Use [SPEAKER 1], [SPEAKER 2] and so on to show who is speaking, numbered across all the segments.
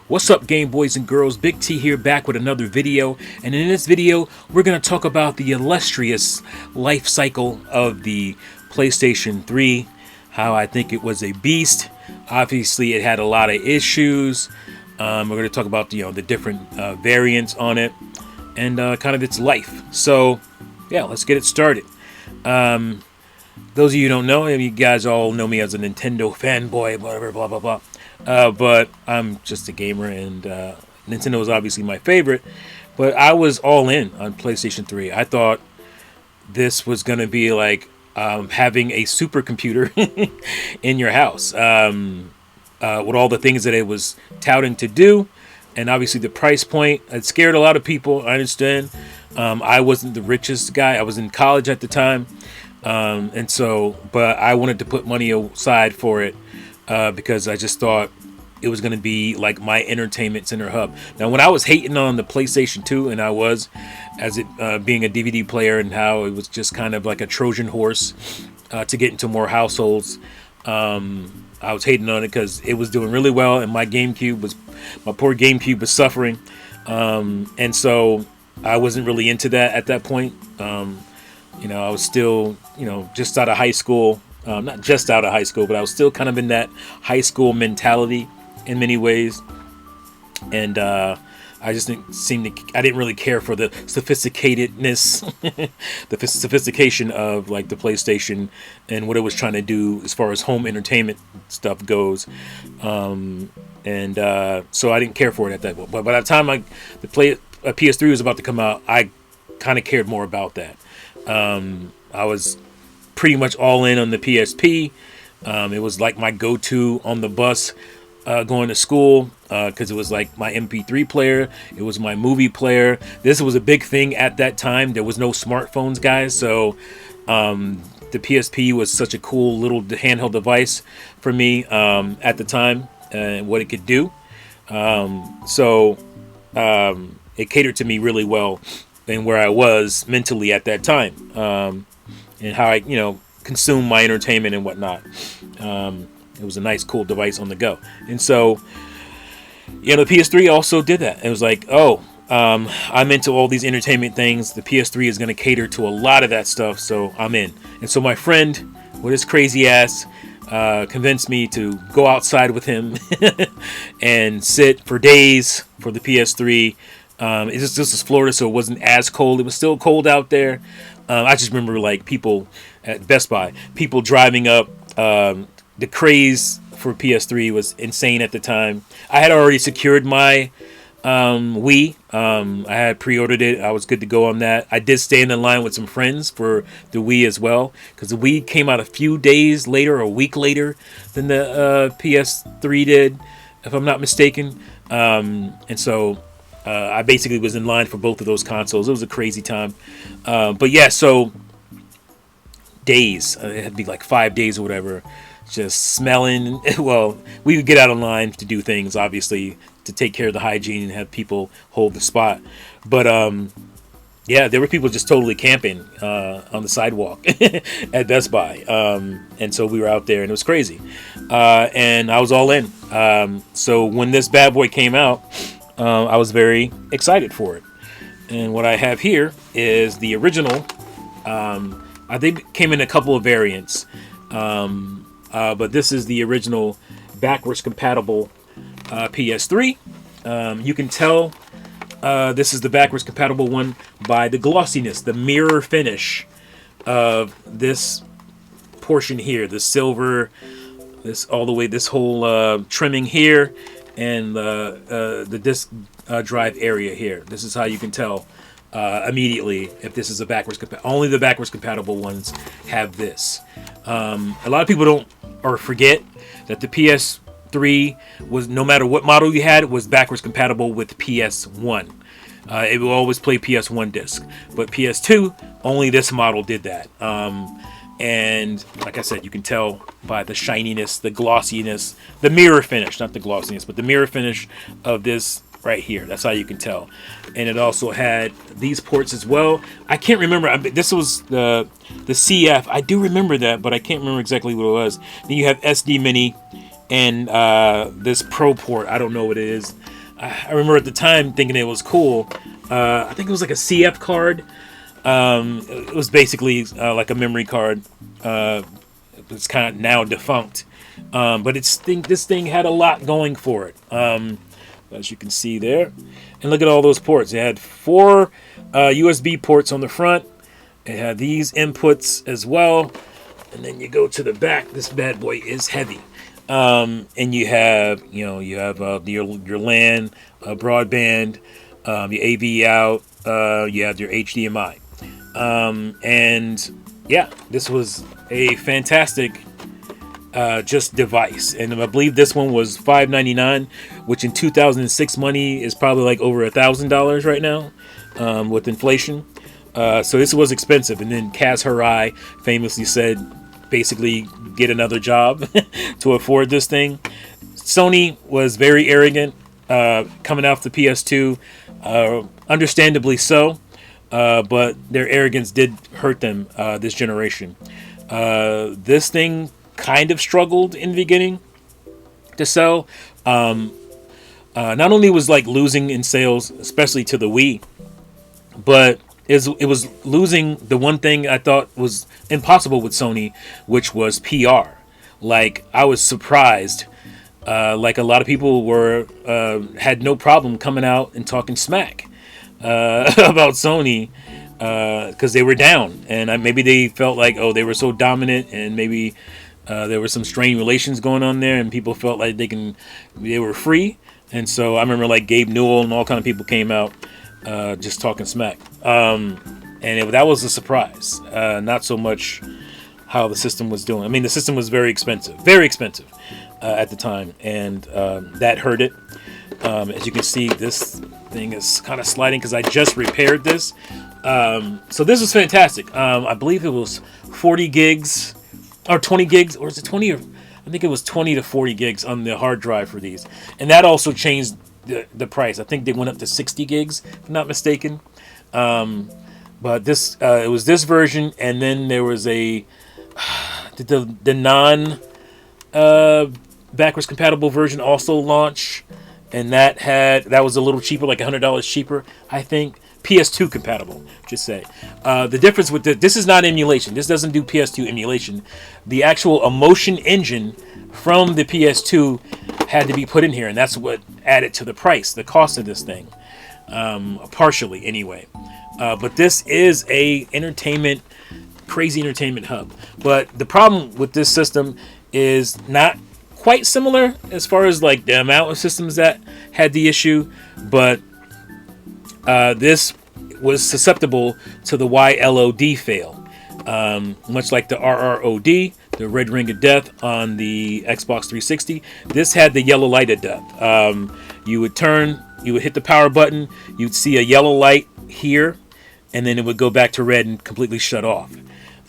[SPEAKER 1] What's up, Game Boys and Girls? Big T here, back with another video. And in this video, we're going to talk about the illustrious life cycle of the PlayStation 3. How I think it was a beast. Obviously, it had a lot of issues. We're going to talk about the different variants on it and kind of its life. So, yeah, let's get it started. Those of you who don't know, you guys all know me as a Nintendo fanboy, whatever, blah, blah, blah. But I'm just a gamer, and Nintendo is obviously my favorite. But I was all in on PlayStation 3. I thought this was going to be like having a supercomputer in your house with all the things that it was touting to do. And obviously the price point, it scared a lot of people. I understand. I wasn't the richest guy. I was in college at the time. But I wanted to put money aside for it because I just thought it was going to be like my entertainment center hub. Now, when I was hating on the PlayStation 2, and I was, as it being a DVD player, and how it was just kind of like a Trojan horse to get into more households, I was hating on it because it was doing really well, and my poor GameCube was suffering, and so I wasn't really into that at that point. I was still, just out of high school. Not just out of high school, but I was still kind of in that high school mentality in many ways. And I just I didn't really care for the sophisticatedness, the sophistication of like the PlayStation and what it was trying to do as far as home entertainment stuff goes. So I didn't care for it at that point. But by the time PS3 was about to come out, I kind of cared more about that. I was pretty much all in on the PSP. It was like my go-to on the bus going to school because it was like my MP3 player. It was my movie player. This was a big thing at that time. There was no smartphones, guys. So the PSP was such a cool little handheld device for me at the time and what it could do. It catered to me really well and where I was mentally at that time, and how I, consume my entertainment and whatnot. It was a nice, cool device on the go. And so, the PS3 also did that. It was like, I'm into all these entertainment things. The PS3 is going to cater to a lot of that stuff, so I'm in. And so my friend, with his crazy ass, convinced me to go outside with him and sit for days for the PS3. This is Florida, so it wasn't as cold. It was still cold out there. I just remember like people at Best Buy, people driving up. The craze for PS3 was insane at the time. I had already secured my Wii. I had pre-ordered it. I was good to go on that. I did stand in line with some friends for the Wii as well, because the Wii came out a few days later, or a week later than the PS3 did, if I'm not mistaken. And so I basically was in line for both of those consoles. It was a crazy time. But yeah, so days. It had to be like 5 days or whatever. Just smelling. Well, we would get out of line to do things, obviously, to take care of the hygiene and have people hold the spot. But yeah, there were people just totally camping on the sidewalk at Best Buy. And so we were out there, and it was crazy. And I was all in. So when this bad boy came out, I was very excited for it. And what I have here is the original. I think it came in a couple of variants. But this is the original backwards compatible PS3. You can tell this is the backwards compatible one by the glossiness, the mirror finish of this portion here, the silver, this whole trimming here, and the disc drive area here. This is how you can tell immediately if this is a backwards compatible. Only the backwards compatible ones have this. A lot of people don't or forget that the PS3 was, no matter what model you had, was backwards compatible with PS1. It will always play PS1 disc, but PS2, only this model did that. And like I said, you can tell by the shininess, the glossiness, the mirror finish, not the glossiness, but the mirror finish of this right here. That's how you can tell. And it also had these ports as well. I can't remember. This was the CF. I do remember that, but I can't remember exactly what it was. Then you have SD Mini and this Pro port. I don't know what it is. I remember at the time thinking it was cool. I think it was like a CF card. It was basically like a memory card. It's kind of now defunct. But this thing had a lot going for it. As you can see there. And look at all those ports. It had 4 USB ports on the front. It had these inputs as well. And then you go to the back. This bad boy is heavy. And you have your LAN, broadband, your AV out. You have your HDMI. And yeah, this was a fantastic just device. And I believe this one was $599, which in 2006 money is probably like over $1,000 right now with inflation. So this was expensive. And then Kaz Hirai famously said, basically get another job to afford this thing. Sony was very arrogant coming off the PS2, understandably so, but their arrogance did hurt them this generation. This thing kind of struggled in the beginning to sell. Not only was like losing in sales, especially to the Wii, but it was losing the one thing I thought was impossible with Sony, which was PR. Like, I was surprised. Like, a lot of people had no problem coming out and talking smack about Sony because they were down, and maybe they felt like, oh, they were so dominant, and maybe there were some strained relations going on there, and people felt like they were free. And so I remember like Gabe Newell and all kind of people came out just talking smack. That was a surprise. Not so much how the system was doing. I mean, the system was very expensive at the time, and that hurt it. As you can see, this thing is kind of sliding because I just repaired this. So this was fantastic. I believe it was 40 gigs or 20 gigs, or is it 20? Or I think it was 20 to 40 gigs on the hard drive for these, and that also changed the price. I think they went up to 60 gigs, if I'm not mistaken. But this it was this version, and then there was the non backwards compatible version also launch, and that was a little cheaper, like $100 cheaper, I think. PS2 compatible, just say. The difference with this is not emulation. This doesn't do PS2 emulation. The actual Emotion engine from the PS2 had to be put in here, and that's what added to the price, the cost of this thing, partially anyway. But this is a crazy entertainment hub. But the problem with this system is not quite similar as far as like the amount of systems that had the issue, but this was susceptible to the YLOD fail. Much like the RROD, the Red Ring of Death on the Xbox 360, this had the yellow light of death. You would hit the power button, you'd see a yellow light here, and then it would go back to red and completely shut off.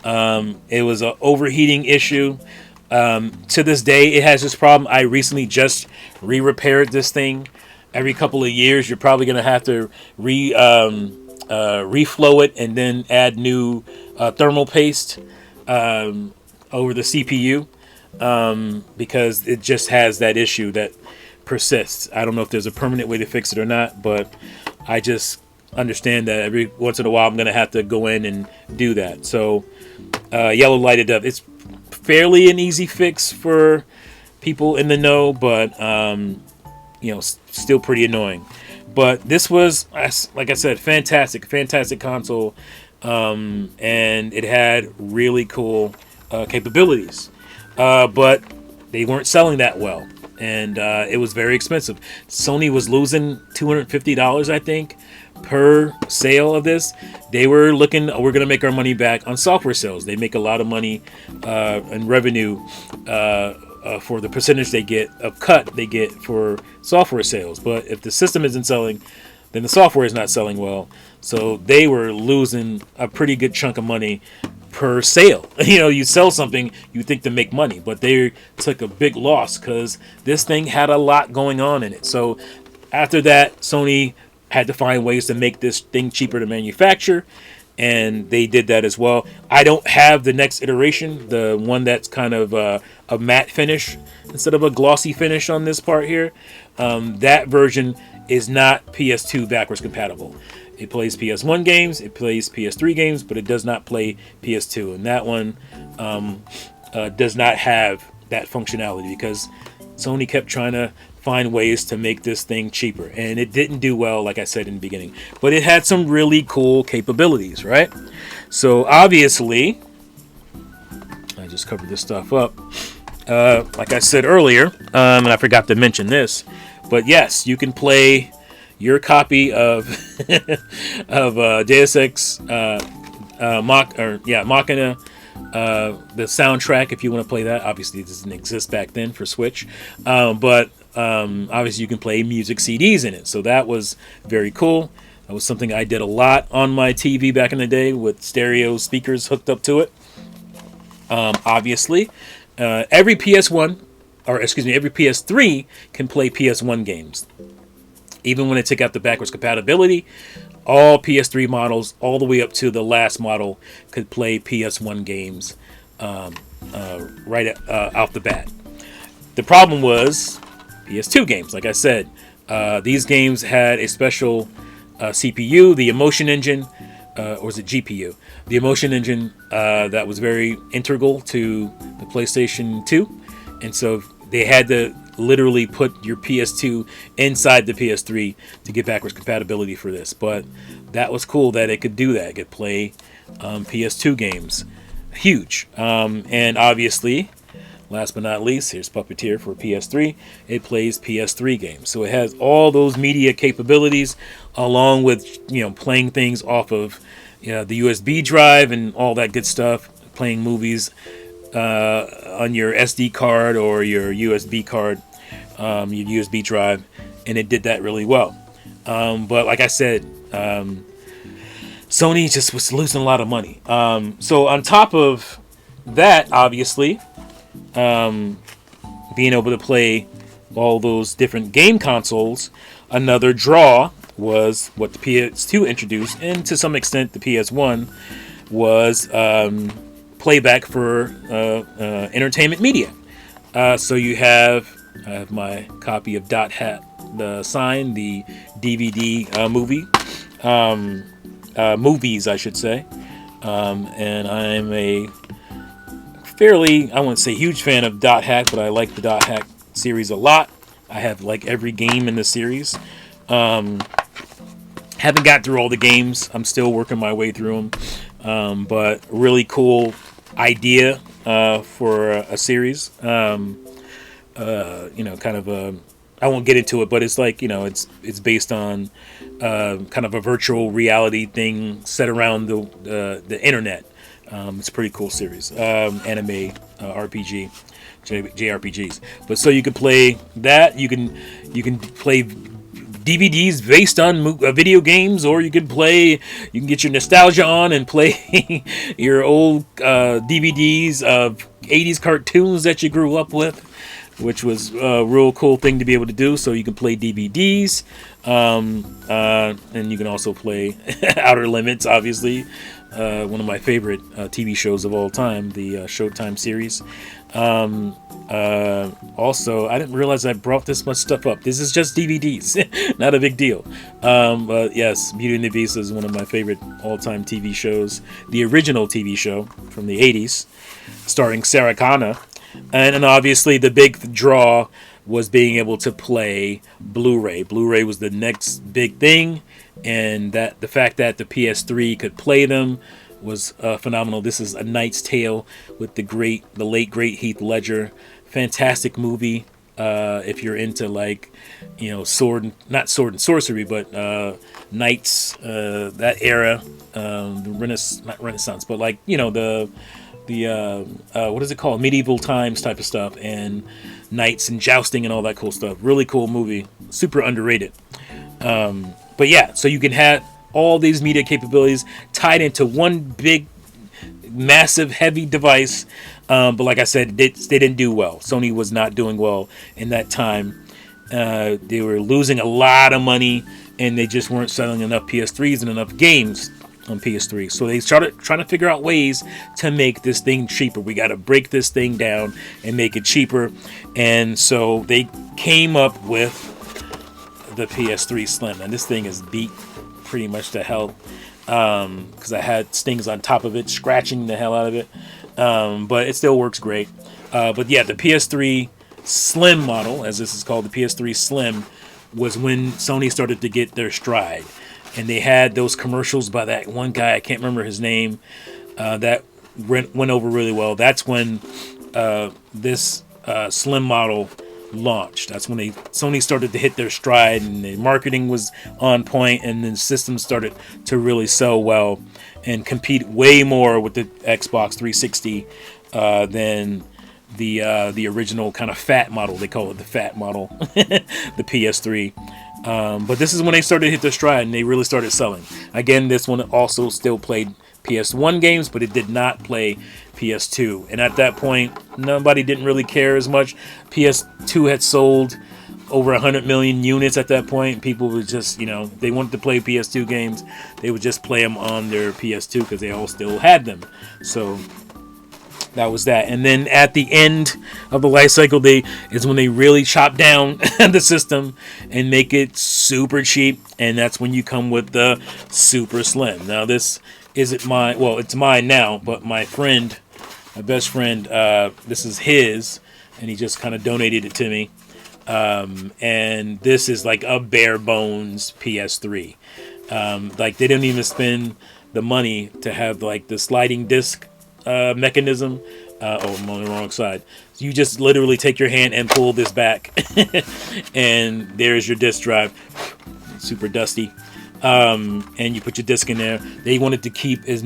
[SPEAKER 1] It was an overheating issue. To this day, it has this problem. I recently just re-repaired this thing. Every couple of years, you're probably going to have to reflow it and then add new thermal paste over the CPU because it just has that issue that persists. I don't know if there's a permanent way to fix it or not, but I just understand that every once in a while I'm going to have to go in and do that. So yellow lighted up. It's fairly an easy fix for people in the know, but still pretty annoying. But this was, like I said, fantastic console, and it had really cool capabilities, but they weren't selling that well, and it was very expensive. Sony was losing $250, I think, per sale of this. They were looking, we're going to make our money back on software sales. They make a lot of money in revenue for the percentage they get, they get for software sales. But if the system isn't selling, then the software is not selling well. So they were losing a pretty good chunk of money per sale. You sell something, you think to make money, but they took a big loss because this thing had a lot going on in it. So after that, Sony had to find ways to make this thing cheaper to manufacture. and they did that as well. I don't have the next iteration, the one that's kind of a matte finish instead of a glossy finish on this part here. That version is not PS2 backwards compatible. It plays PS1 games, it plays PS3 games, but it does not play PS2. And that one does not have that functionality because Sony kept trying to find ways to make this thing cheaper. And it didn't do well, like I said in the beginning. But it had some really cool capabilities, right? So obviously, I just covered this stuff up. Like I said earlier, and I forgot to mention this, but yes, you can play your copy of Deus Ex Machina, the soundtrack, if you want to play that. Obviously, it doesn't exist back then for Switch, but obviously you can play music CDs in it. So that was very cool. That was something I did a lot on my TV back in the day with stereo speakers hooked up to it. Obviously, every PS1, or excuse me, every PS3 can play PS1 games. Even when it took out the backwards compatibility, all PS3 models, all the way up to the last model, could play PS1 games right out the bat. The problem was PS2 games. Like I said, these games had a special CPU, the Emotion Engine, or is it GPU? The Emotion Engine that was very integral to the PlayStation 2. And so they had to literally put your PS2 inside the PS3 to get backwards compatibility for this. But that was cool that it could do that. It could play PS2 games. Huge. And obviously, last but not least, here's Puppeteer for PS3. It plays PS3 games. So it has all those media capabilities along with, playing things off of the USB drive and all that good stuff, playing movies on your SD card or your USB card, your USB drive, and it did that really well. But like I said, Sony just was losing a lot of money. So on top of that, obviously, being able to play all those different game consoles, another draw was what the PS2 introduced, and to some extent the PS1 was playback for entertainment media. So you have, I have my copy of Dot Hat, the Sign, the DVD movies, I should say. And I'm a fairly, I wouldn't say huge fan of Dot Hack, but I like the Dot Hack series a lot. I have like every game in the series. Haven't got through all the games. I'm still working my way through them. But really cool idea for a series. Kind of a, I won't get into it, but it's like, it's based on kind of a virtual reality thing set around the internet. It's a pretty cool series. Anime, RPG, JRPGs. But so you can play that. You can play DVDs based on video games, or you can get your nostalgia on and play your old DVDs of 80s cartoons that you grew up with, which was a real cool thing to be able to do. So you can play DVDs, and you can also play Outer Limits, obviously, one of my favorite TV shows of all time, the Showtime series. Also, I didn't realize I brought this much stuff up. This is just DVDs, not a big deal. But yes, Beauty and the Beast is one of my favorite all-time TV shows. The original TV show from the 80s, starring Sarah Connor. And obviously the big draw was being able to play Blu-ray. Blu-ray was the next big thing, and that the fact that the PS3 could play them was phenomenal. This is A Knight's Tale with the late great Heath Ledger. Fantastic movie. If you're into not sword and sorcery, but knights, that era, not Renaissance, but the what is it called? Medieval times type of stuff, and knights and jousting and all that cool stuff. Really cool movie. Super underrated. But yeah, so you can have all these media capabilities tied into one big, massive, heavy device. But like I said, they didn't do well. Sony was not doing well in that time. They were losing a lot of money, and they just weren't selling enough PS3s and enough games. on PS3. So they started trying to figure out ways to make this thing cheaper. We got to break this thing down and make it cheaper. And so they came up with the PS3 Slim. And this thing is beat pretty much to hell, because I had stings on top of it, scratching the hell out of it. But it still works great. But yeah, the PS3 Slim model, as this is called, the PS3 Slim, was when Sony started to get their stride. And they had those commercials by that one guy, I can't remember his name, that went over really well. That's when this Slim model launched. That's when Sony started to hit their stride, and the marketing was on point, and the system started to really sell well and compete way more with the Xbox 360 than the original kind of fat model. They call it the fat model, the PS3. But this is when they started to hit their stride, and they really started selling. Again, this one also still played PS1 games, but it did not play PS2. And at that point, nobody didn't really care as much. PS2 had sold over 100 million units at that point. People would just, they wanted to play PS2 games. They would just play them on their PS2 because they all still had them. So that was that. And then at the end of the life cycle, is when they really chop down the system and make it super cheap. And that's when you come with the Super Slim. Now, this isn't it's mine now, but my best friend, this is his, and he just kind of donated it to me. And this is like a bare bones PS3. Like, they didn't even spend the money to have like the sliding disc mechanism. I'm on the wrong side. So you just literally take your hand and pull this back, and there's your disc drive. Super dusty. And you put your disc in there. They wanted to keep as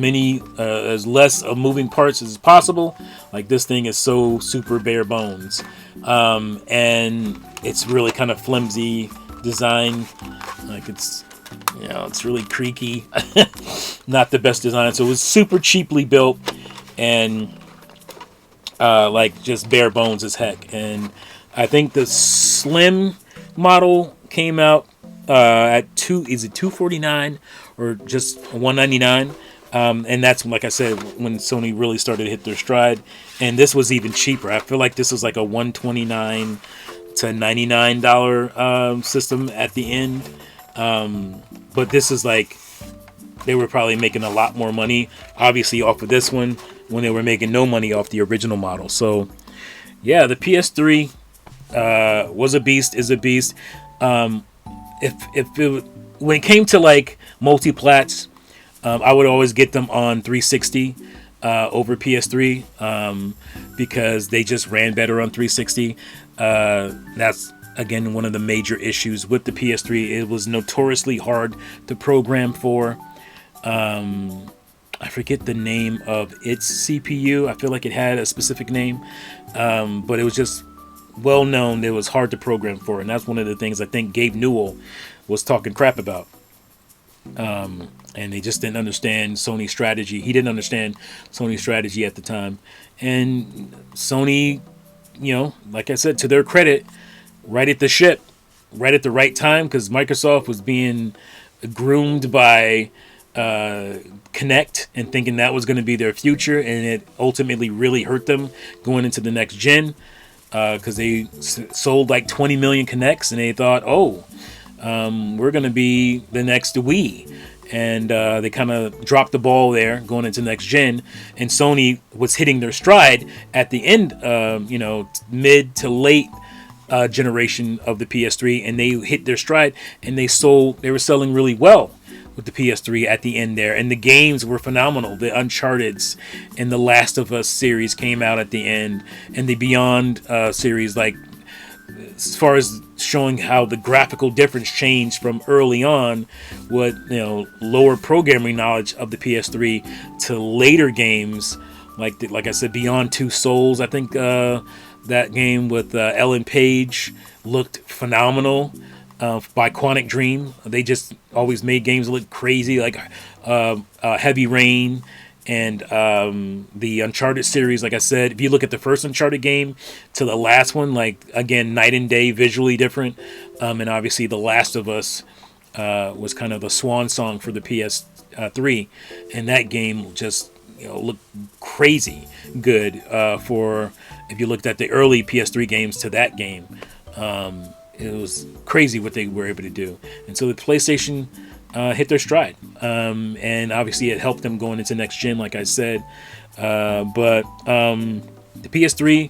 [SPEAKER 1] less of moving parts as possible. Like, this thing is so super bare bones, and it's really kind of flimsy design. Like, it's really creaky. Not the best design. So it was super cheaply built, and like just bare bones as heck. And I think the Slim model came out at $249 or just $199, and that's, like I said, when Sony really started to hit their stride. And this was even cheaper. I feel like this was like a $129 to $99 system at the end. But this is like, they were probably making a lot more money, obviously, off of this one, when they were making no money off the original model. So yeah, the PS3 was a beast, is a beast. When it came to like multi-plats, I would always get them on 360 over PS3, because they just ran better on 360. That's, again, one of the major issues with the PS3. It was notoriously hard to program for. I forget the name of its CPU. I feel like it had a specific name, but it was just well known. It was hard to program for, and that's one of the things I think Gabe Newell was talking crap about. And they just didn't understand Sony's strategy. He didn't understand Sony's strategy at the time. And Sony, like I said, to their credit, righted the ship right at the right time, because Microsoft was being groomed by Kinect and thinking that was going to be their future, and it ultimately really hurt them going into the next gen, because they sold like 20 million Kinects, and they thought, we're going to be the next Wii. And they kind of dropped the ball there going into next gen, and Sony was hitting their stride at the end, mid to late generation of the PS3, and they hit their stride, and they were selling really well with the PS3 at the end there, and the games were phenomenal. The Uncharted's and the Last of Us series came out at the end, and the Beyond series, like, as far as showing how the graphical difference changed from early on with lower programming knowledge of the PS3 to later games like I said, Beyond Two Souls. I think that game with Ellen Page looked phenomenal. By Quantic Dream, they just always made games look crazy, like Heavy Rain and the Uncharted series. Like I said, if you look at the first Uncharted game to the last one, like, again, night and day, visually different. And obviously The Last of Us was kind of the swan song for the 3, and that game just looked crazy good for if you looked at the early PS3 games to that game. It was crazy what they were able to do, and so the PlayStation hit their stride, and obviously it helped them going into next gen, like I said. But the PS3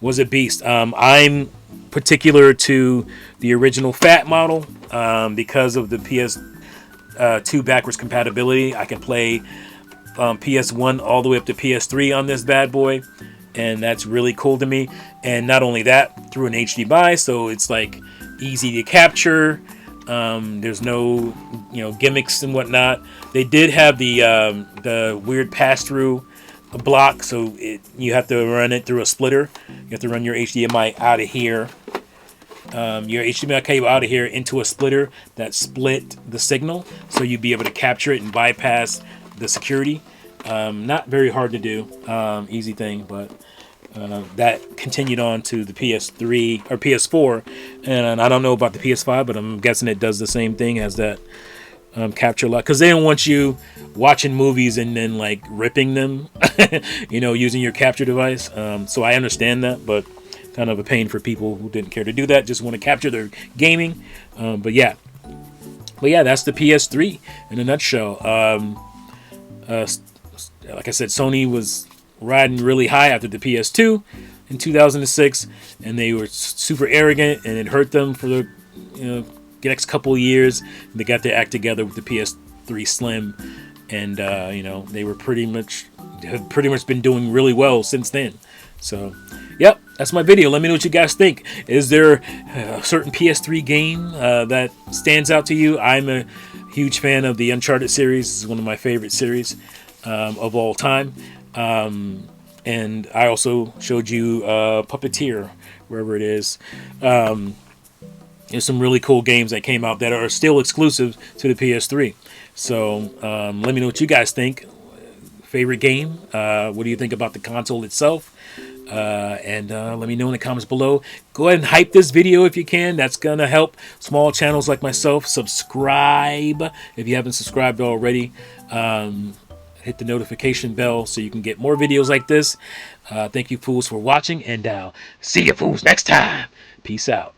[SPEAKER 1] was a beast. I'm particular to the original fat model because of the PS2 backwards compatibility. I can play PS1 all the way up to PS3 on this bad boy, and that's really cool to me. And not only that, through an HDMI, so it's like easy to capture. There's no gimmicks and whatnot. They did have the weird pass through block, so you have to run it through a splitter. You have to run your HDMI out of here, your HDMI cable out of here into a splitter that split the signal, so you'd be able to capture it and bypass the security. Not very hard to do, easy thing, but that continued on to the PS3 or PS4, and I don't know about the PS5, but I'm guessing it does the same thing as that capture lock, because they don't want you watching movies and then like ripping them, using your capture device. So I understand that, but kind of a pain for people who didn't care to do that, just want to capture their gaming. But yeah, that's the PS3 in a nutshell. Like I said, Sony was riding really high after the PS2 in 2006, and they were super arrogant, and it hurt them for the next couple of years. They got their act together with the PS3 Slim, and they were have pretty much been doing really well since then. So, yep, that's my video. Let me know what you guys think. Is there a certain PS3 game that stands out to you? I'm a huge fan of the Uncharted series. This is one of my favorite series of all time. And I also showed you Puppeteer, wherever it is. There's some really cool games that came out that are still exclusive to the PS3. So let me know what you guys think. Favorite game? What do you think about the console itself? And let me know in the comments below. Go ahead and hype this video if you can. That's going to help small channels like myself. Subscribe if you haven't subscribed already. Hit the notification bell so you can get more videos like this. Thank you, fools, for watching, and see you, fools, next time. Peace out.